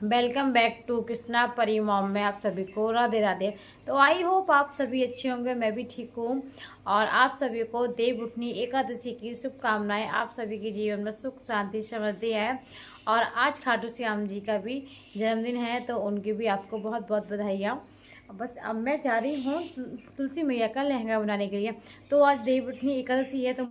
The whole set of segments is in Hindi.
वेलकम बैक टू कृष्णा परी मॉम में आप सभी को राधे राधे। तो आई होप आप सभी अच्छे होंगे, मैं भी ठीक हूँ। और आप सभी को देवउठनी एकादशी की शुभकामनाएं। आप सभी के जीवन में सुख शांति समृद्धि है। और आज खाटू श्याम जी का भी जन्मदिन है, तो उनकी भी आपको बहुत बहुत बधाइयाँ। बस अब मैं जा रही हूँ तुलसी मैया का लहंगा बनाने के लिए। तो आज देवउठनी एकादशी है, तो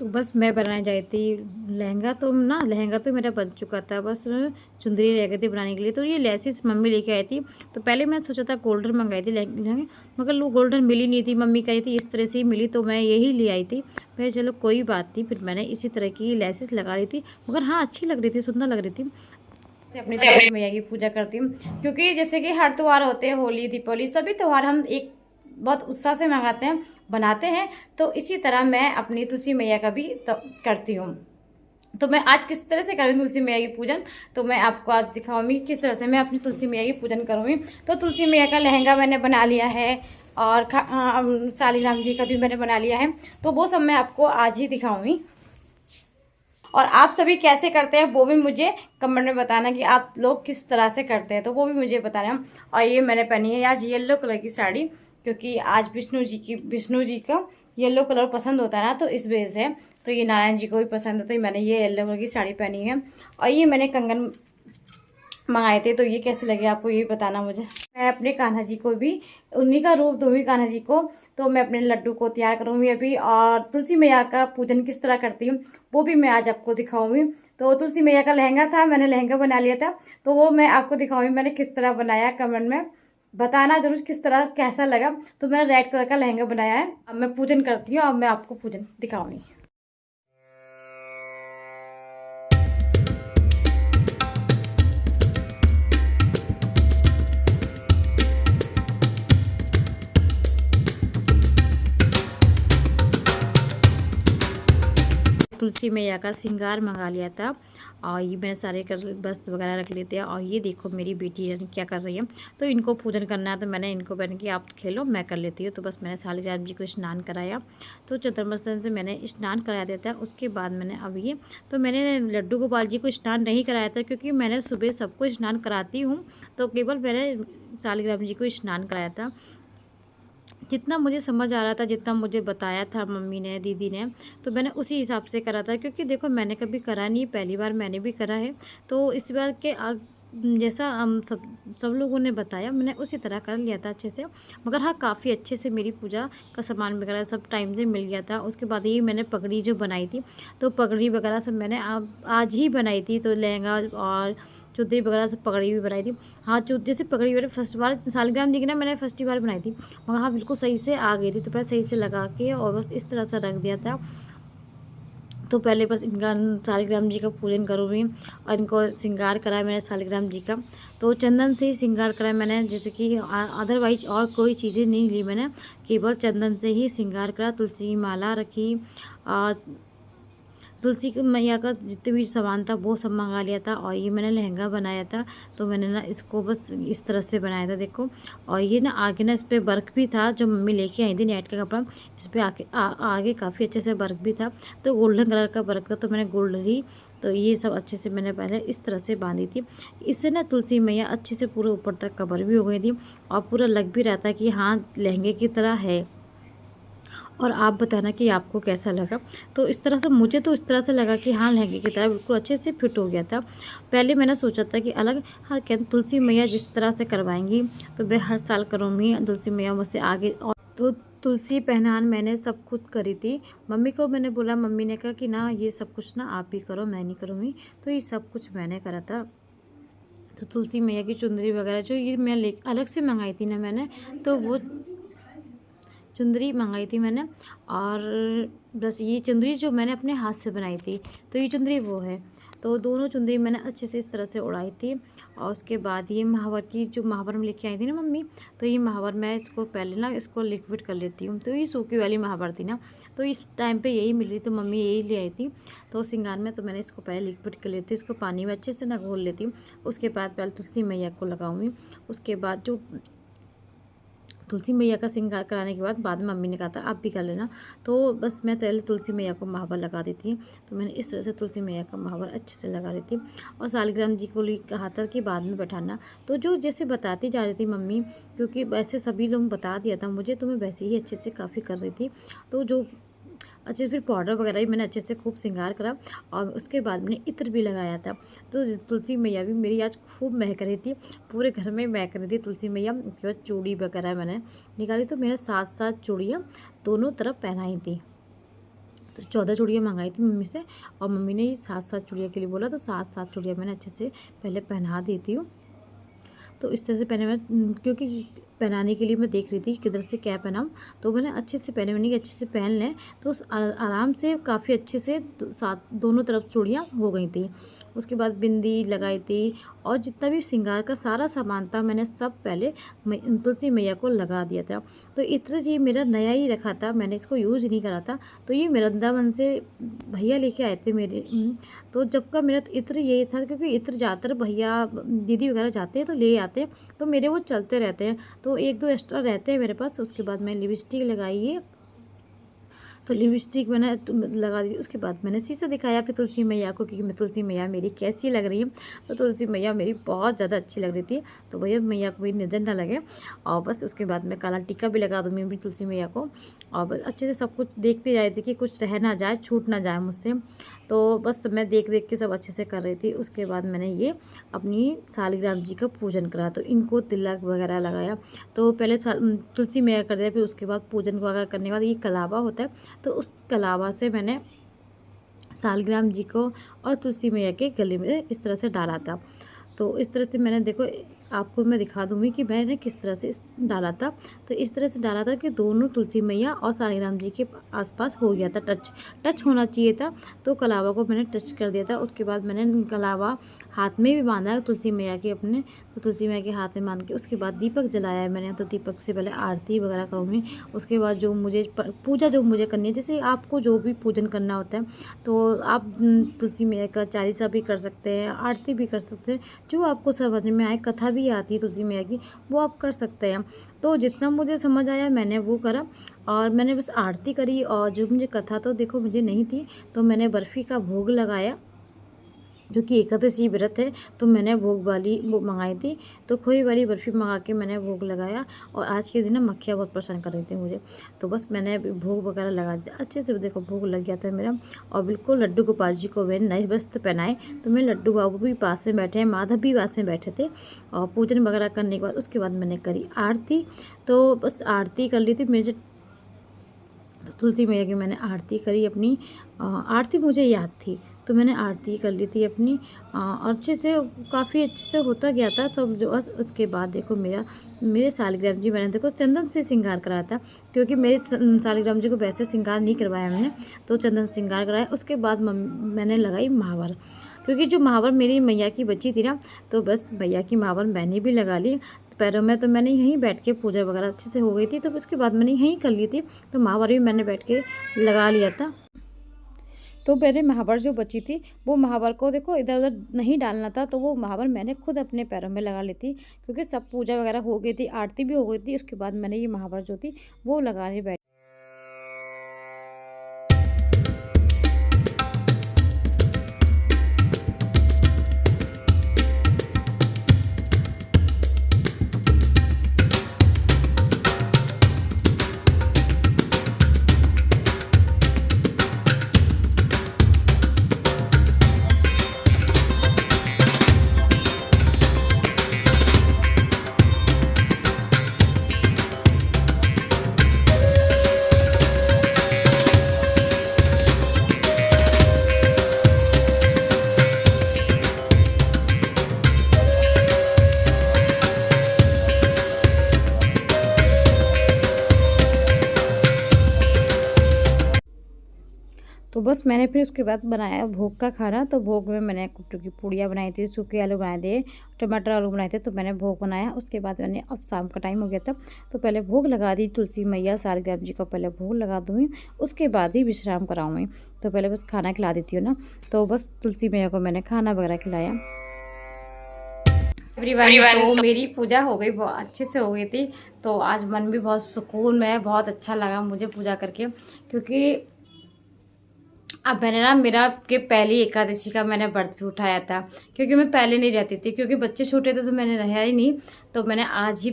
बस मैं बनाने जाई थी लहंगा तो मेरा बन चुका था। बस चुंदरी रह गई थी बनाने के लिए। तो ये लेसिस मम्मी लेके आई थी। तो पहले मैं सोचा था गोल्डन मंगाई थी लहंगे, मगर वो गोल्डन मिली नहीं थी। मम्मी कह रही थी इस तरह से ही मिली, तो मैं यही ले आई थी। फिर चलो कोई बात नहीं, फिर मैंने इसी तरह की लेसिस लगा रही थी। मगर हाँ, अच्छी लग रही थी, सुंदर लग रही थी। अपनी तुलसी मैया की पूजा करती हूँ, क्योंकि जैसे कि हर त्यौहार होते हैं, होली दीपावली सभी त्यौहार हम एक बहुत उत्साह से मंगाते हैं, बनाते हैं। तो इसी तरह मैं अपनी तुलसी मैया का भी तो करती हूँ। तो मैं आज किस तरह से करूँगी तुलसी मैया की पूजन, तो मैं आपको आज दिखाऊंगी किस तरह से मैं अपनी तुलसी मैया की पूजन करूँगी। तो तुलसी मैया का लहंगा मैंने बना लिया है, और सालीग्राम जी का भी मैंने बना लिया है। तो वो सब मैं आपको आज ही दिखाऊंगी। और आप सभी कैसे करते हैं वो भी मुझे कमेंट में बताना, कि आप लोग किस तरह से करते हैं, तो वो भी मुझे बताना। और ये मैंने पहनी है आज येलो कलर की साड़ी, क्योंकि आज विष्णु जी का येलो कलर पसंद होता है ना, तो इस वजह से। तो ये नारायण जी को भी पसंद है, तो मैंने ये येलो कलर की साड़ी पहनी है। और ये मैंने कंगन मंगाए थे, तो ये कैसे लगे आपको ये बताना मुझे। मैं अपने कान्हा जी को भी उन्हीं का रूप दूंगी, कान्हा जी को। तो मैं अपने लड्डू को तैयार करूंगी अभी, और तुलसी मैया का पूजन किस तरह करती हूँ वो भी मैं आज आपको दिखाऊंगी। तो तुलसी मैया का लहंगा था, मैंने लहंगा बना लिया था, तो वो मैं आपको दिखाऊंगी मैंने किस तरह बनाया। कमेंट में बताना जरूर किस तरह कैसा लगा। तो मैंने रेड कलर का लहंगा बनाया है। अब मैं पूजन करती हूँ, अब मैं आपको पूजन दिखाऊंगी। तुलसी मैया का श्रृंगार मंगा लिया था, और ये मैंने सारे कर वस्त्र वगैरह रख लेते हैं। और ये देखो मेरी बेटी यानी क्या कर रही है, तो इनको पूजन करना है, तो मैंने इनको बहन कि आप खेलो मैं कर लेती हूँ। तो बस मैंने सालीग्राम जी को स्नान कराया, तो चतुर्मसन से मैंने स्नान करा दिया था। उसके बाद मैंने अब ये तो मैंने लड्डू गोपाल जी को स्नान नहीं कराया था, क्योंकि मैंने सुबह सबको स्नान कराती हूँ, तो केवल मैंने सालीग्राम जी को स्नान कराया था। जितना मुझे समझ आ रहा था, जितना मुझे बताया था मम्मी ने, दीदी ने, तो मैंने उसी हिसाब से करा था। क्योंकि देखो मैंने कभी करा नहीं, पहली बार मैंने भी करा है। तो इस बार के जैसा हम सब लोगों ने बताया, मैंने उसी तरह कर लिया था अच्छे से। मगर हाँ, काफ़ी अच्छे से मेरी पूजा का सामान वगैरह सब टाइम से मिल गया था। उसके बाद ही मैंने पगड़ी जो बनाई थी, तो पगड़ी वगैरह सब मैंने आज ही बनाई थी। तो लहंगा और चुदरी वगैरह सब पगड़ी भी बनाई थी। हाँ, जैसे पगड़ी मैंने फर्स्ट बार सालिग्राम जी की ना मैंने फर्स्ट बार बनाई थी, मगर हाँ बिल्कुल सही से आ गई थी। तो पहले सही से लगा के और बस इस तरह से रख दिया था। तो पहले बस इनका सालिग्राम जी का पूजन करूँगी, और इनको श्रृंगार कराया मैंने सालिग्राम जी का। तो चंदन से ही श्रृंगार कराया मैंने, जैसे कि अदरवाइज और कोई चीज़ें नहीं ली मैंने, केवल चंदन से ही श्रृंगार करा। तुलसी की माला रखी, और तुलसी की मैया का जितने भी सामान था वो सब मंगा लिया था। और ये मैंने लहंगा बनाया था, तो मैंने ना इसको बस इस तरह से बनाया था देखो। और ये ना आगे ना इस पर वर्क भी था, जो मम्मी लेके आई थी नेट का कपड़ा, इस पर आगे काफ़ी अच्छे से वर्क भी था। तो गोल्डन कलर का वर्क था, तो मैंने गोल्ड ली। तो ये सब अच्छे से मैंने पहले इस तरह से बांधी थी। इससे ना तुलसी मैया अच्छे से पूरे ऊपर तक कवर भी हो गई थी, और पूरा लग भी रहा था कि हाँ लहंगे की तरह है। और आप बताना कि आपको कैसा लगा। तो इस तरह से मुझे तो इस तरह से लगा कि हाँ लहंगे की तरह बिल्कुल अच्छे से फिट हो गया था। पहले मैंने सोचा था कि अलग, हाँ क्या तुलसी मैया जिस तरह से करवाएंगी तो मैं हर साल करूँगी, तुलसी मैया मुझसे आगे। और तो तुलसी पहनान मैंने सब खुद करी थी। मम्मी को मैंने बोला, मम्मी ने कहा कि ना ये सब कुछ ना आप ही करो, मैं नहीं करूँगी। तो ये सब कुछ मैंने करा था। तो तुलसी मैया की चुंदरी वगैरह जो ये मैं अलग से मंगाई थी ना मैंने, तो वो चुंदरी मंगाई थी मैंने। और बस ये चुंदरी जो मैंने अपने हाथ से बनाई थी, तो ये चुंदरी वो है। तो दोनों चुंदरी मैंने अच्छे से इस तरह से उड़ाई थी। और उसके बाद ये महावर की जो महावर में लेके आई थी ना मम्मी, तो ये महावर मैं इसको पहले ना इसको लिक्विड कर लेती हूँ। तो ये सूखी वाली महावर थी ना, तो इस टाइम पे यही मिली, तो मम्मी यही ले आई थी तो श्रृंगार में। तो मैंने इसको पहले लिक्विड कर लेती हूँ, इसको पानी में अच्छे से ना घोल लेती हूँ। उसके बाद पहले तुलसी मैया को लगाऊंगी। उसके बाद जो तुलसी मैया का श्रृंगार कराने के बाद में मम्मी ने कहा था आप भी कर लेना, तो बस मैं पहले तुलसी मैया को महावर लगा दी थी। तो मैंने इस तरह से तुलसी मैया का महावर अच्छे से लगा दी थी। और सालिग्राम जी को कहा था कि बाद में बैठाना, तो जो जैसे बताती जा रही थी मम्मी, क्योंकि वैसे सभी लोग बता दिया था मुझे, तो मैं वैसे ही अच्छे से काफ़ी कर रही थी। तो जो अच्छे से फिर पाउडर वगैरह भी मैंने अच्छे से खूब श्रृंगार करा। और उसके बाद मैंने इत्र भी लगाया था। तो तुलसी मैया भी मेरी आज खूब महक रही थी, पूरे घर में महक रही थी तुलसी मैया। उसके बाद चूड़ी वगैरह मैंने निकाली, तो मैंने 7 चूड़ियाँ दोनों तरफ पहनाई थी। तो 14 चूड़ियाँ मंगाई थी मम्मी से, और मम्मी ने 7 चूड़ियाँ के लिए बोला, तो 7 चूड़ियाँ मैंने अच्छे से पहले पहना देती हूँ। तो इस तरह से पहने मैं, क्योंकि पहनाने के लिए मैं देख रही थी किधर से क्या पहनाऊँ, तो मैंने अच्छे से पहने, मैंने कि अच्छे से पहन लें। तो आराम से काफ़ी अच्छे से दोनों तरफ चूड़ियाँ हो गई थी। उसके बाद बिंदी लगाई थी, और जितना भी श्रृंगार का सारा सामान था मैंने सब पहले तुलसी मैया को लगा दिया था। तो इत्र ये मेरा नया ही रखा था, मैंने इसको यूज़ नहीं करा था। तो ये वृंदावन से भैया लेके आए थे मेरे। तो जब का मेरा इत्र यही था, क्योंकि इत्र ज़्यादातर भैया दीदी वगैरह जाते हैं तो ले आते हैं, तो मेरे वो चलते रहते हैं। तो 1-2 एक्स्ट्रा रहते हैं मेरे पास। उसके बाद मैं लिपस्टिक लगाई है, तो लिपस्टिक मैंने लगा दी। उसके बाद मैंने शीशा दिखाया फिर तुलसी मैया को, क्योंकि मैं तुलसी मैया मेरी कैसी लग रही है। तो तुलसी मैया मेरी बहुत ज़्यादा अच्छी लग रही थी, तो भैया मैया को भी नज़र ना लगे। और बस उसके बाद मैं काला टीका भी लगा दूँगी मेरी तुलसी मैया को। और बस अच्छे से सब कुछ देखते जा रही थी कि कुछ रह ना जाए, छूट ना जाए मुझसे। तो बस मैं देख देख के सब अच्छे से कर रही थी। उसके बाद मैंने ये अपनी सालिग्राम जी का पूजन करा, तो इनको तिलक वगैरह लगाया। तो पहले तुलसी मैया कर दिया, फिर उसके बाद पूजन वगैरह करने के बाद ये कलावा होता है, तो उस कलावा से मैंने सालिग्राम जी को और तुलसी मैया के गले में इस तरह से डाला था। तो इस तरह से मैंने, देखो आपको मैं दिखा दूँगी कि मैंने किस तरह से डाला था। तो इस तरह से डाला था कि दोनों तुलसी मैया और सालिग्राम जी के आसपास हो गया था, टच होना चाहिए था। तो कलावा को मैंने टच कर दिया था। उसके बाद मैंने कलावा हाथ में भी बांधा है तुलसी मैया के अपने, तो तुलसी मैया के हाथ में बांध के उसके बाद दीपक जलाया है मैंने। तो दीपक से पहले आरती वगैरह करूँगी। उसके बाद जो मुझे पूजा जो मुझे करनी है, जैसे आपको जो भी पूजन करना होता है, तो आप तुलसी मैया का चालीसा भी कर सकते हैं, आरती भी कर सकते हैं, जो आपको समझ में आए। कथा भी आती है तुलसी मैया की, वो आप कर सकते हैं। तो जितना मुझे समझ आया मैंने वो करा, और मैंने बस आरती करी। और जो मुझे कथा तो देखो मुझे नहीं थी, तो मैंने बर्फ़ी का भोग लगाया, क्योंकि एकादशी व्रत है, तो मैंने भोग वाली वो मंगाई थी। तो खोई वाली बर्फ़ी मंगा के मैंने भोग लगाया। और आज के दिन ना मक्खियाँ बहुत परेशान कर रही थी मुझे, तो बस मैंने भोग वगैरह लगा दिया अच्छे से। देखो भोग लग गया था मेरा। और बिल्कुल लड्डू गोपाल जी को मैंने नए वस्त्र पहनाए। तो मैं लड्डू बाबू भी पास में बैठे हैं, माधव भी पास में बैठे थे। और पूजन वगैरह करने के बाद उसके बाद मैंने करी आरती। तो बस आरती कर ली थी मेरे, तो तुलसी मैया की मैंने आरती करी अपनी। आरती मुझे याद थी, तो मैंने आरती कर ली थी अपनी। और अच्छे से काफ़ी अच्छे से होता गया था सब जो। उसके बाद देखो मेरे सालिग्राम जी मैंने देखो चंदन से श्रृंगार कराया था, क्योंकि मेरे सालिग्राम जी को वैसे श्रृंगार नहीं करवाया मैंने, तो चंदन से श्रृंगार कराया। उसके बाद मैंने लगाई महावर, क्योंकि जो महावर मेरी मैया की बची थी ना, तो बस भैया की महावर मैंने भी लगा ली पैरों में। तो मैंने यहीं बैठ के पूजा वगैरह अच्छे से हो गई थी, तो उसके बाद मैंने यहीं कर ली थी। तो महावर भी मैंने बैठ के लगा लिया था। तो मेरे महावर जो बची थी, वो महावर को देखो इधर उधर नहीं डालना था, तो वो महावर मैंने खुद अपने पैरों में लगा ली थी, क्योंकि सब पूजा वगैरह हो गई थी, आरती भी हो गई थी। उसके बाद मैंने ये महावर जो थी वो लगाने बैठी। बस मैंने फिर उसके बाद बनाया भोग का खाना। तो भोग में मैंने कुट्टू की पूड़ियाँ बनाई थी, सूखे आलू बनाए थे, टमाटर आलू बनाए थे। तो मैंने भोग बनाया। उसके बाद मैंने, अब शाम का टाइम हो गया था, तो पहले भोग लगा दी तुलसी मैया सालिग्राम जी को, पहले भोग लगा दूँगी, उसके बाद ही विश्राम कराऊँगी। तो पहले बस खाना खिला देती हूँ ना। तो बस तुलसी मैया को मैंने खाना वगैरह खिलाया। एवरीवन, तो मेरी पूजा हो गई, बहुत अच्छे से हो गई थी। तो आज मन भी बहुत सुकून में, बहुत अच्छा लगा मुझे पूजा करके, क्योंकि अब मैंने ना, मेरा के पहली एकादशी का मैंने व्रत भी उठाया था, क्योंकि मैं पहले नहीं रहती थी, क्योंकि बच्चे छोटे थे तो मैंने रहा ही नहीं। तो मैंने आज ही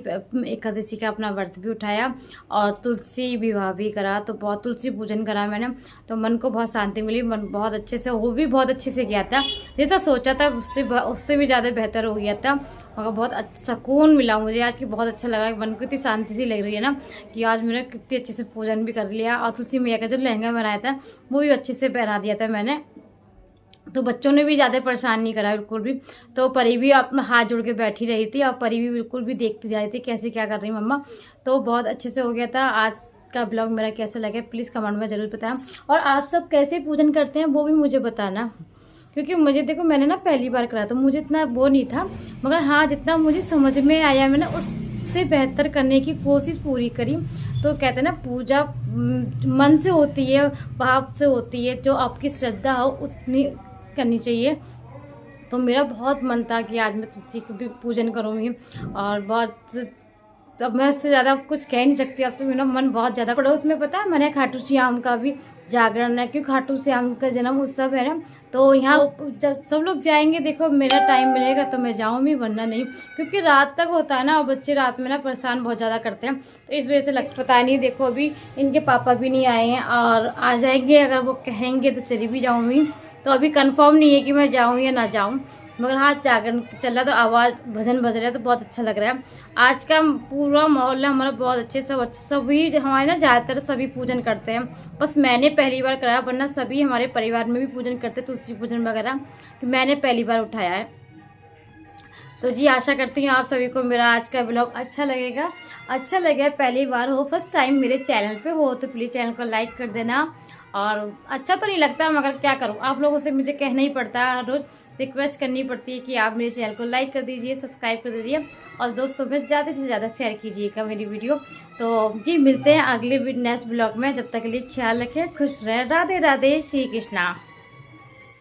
एकादशी का अपना व्रत भी उठाया और तुलसी विवाह भी करा। तो बहुत तुलसी पूजन करा मैंने, तो मन को बहुत शांति मिली, मन बहुत अच्छे से, वो भी बहुत अच्छे से गया था, जैसा सोचा था उससे भी ज़्यादा बेहतर हो गया था। मगर बहुत सुकून मिला मुझे आज की, बहुत अच्छा लगा, मन को इतनी शांति सी लग रही है ना कि आज मैंने कितनी अच्छे से पूजन भी कर लिया। और तुलसी मैया का जो लहंगा बनाया था वो भी अच्छे से पहना दिया था मैंने। तो बच्चों ने भी ज़्यादा परेशान नहीं करा बिल्कुल भी। तो परी भी अपना हाथ जोड़ के बैठी रही थी और परी भी बिल्कुल भी देखती जा रही थी कैसे क्या कर रही मम्मा। तो बहुत अच्छे से हो गया था। आज का ब्लॉग मेरा कैसा लगा प्लीज़ कमेंट में ज़रूर बताएं, और आप सब कैसे पूजन करते हैं वो भी मुझे बताना, क्योंकि मुझे देखो मैंने ना पहली बार करा तो मुझे इतना वो नहीं था, मगर हाँ जितना मुझे समझ में आया मैंने उससे बेहतर करने की कोशिश पूरी करी। तो कहते हैं ना, पूजा मन से होती है, भाव से होती है, जो आपकी श्रद्धा हो उतनी करनी चाहिए। तो मेरा बहुत मन था कि आज मैं तुलसी की भी पूजन करूँगी, और बहुत, अब मैं इससे ज़्यादा कुछ कह नहीं सकती। अब तो मेरा मन बहुत ज़्यादा, पड़ोस में पता है मैंने खाटू श्याम का भी जागरण है, क्योंकि खाटू श्याम का जन्म उत्सव है ना। तो यहाँ जब सब लोग जाएंगे, देखो मेरा टाइम मिलेगा तो मैं जाऊँगी, वरना नहीं, क्योंकि रात तक होता है ना, और बच्चे रात में ना परेशान बहुत ज़्यादा करते हैं। तो इस वजह से पता नहीं, देखो अभी इनके पापा भी नहीं आए हैं, और आ जाएंगे अगर वो कहेंगे तो चली भी जाऊँगी। तो अभी कंफर्म नहीं है कि मैं जाऊँ या ना जाऊँ, मगर हाँ जागरण चल रहा, तो आवाज़ भजन बज रहा है, तो बहुत अच्छा लग रहा है। आज का पूरा मोहल्ला हमारा बहुत अच्छे से, सभी हमारे ना ज़्यादातर सभी पूजन करते हैं। बस मैंने पहली बार कराया, वरना सभी हमारे परिवार में भी पूजन करते, तुलसी पूजन वगैरह, कि मैंने पहली बार उठाया है। तो जी आशा करती हूँ आप सभी को मेरा आज का ब्लॉग अच्छा लगेगा। अच्छा लगे, पहली बार हो, फर्स्ट टाइम मेरे चैनल पे हो, तो प्लीज़ चैनल को लाइक कर देना। और अच्छा तो नहीं लगता, मगर क्या करूँ, आप लोगों से मुझे कहना ही पड़ता है, हर रोज़ रिक्वेस्ट करनी पड़ती है कि आप मेरे चैनल को लाइक कर दीजिए, सब्सक्राइब कर दीजिए, और दोस्तों में ज़्यादा से ज़्यादा शेयर कीजिएगा मेरी वीडियो। तो जी मिलते हैं अगले नेक्स्ट ब्लॉग में, जब तक के लिए ख्याल रखें, खुश रहें, राधे राधे, श्री कृष्णा।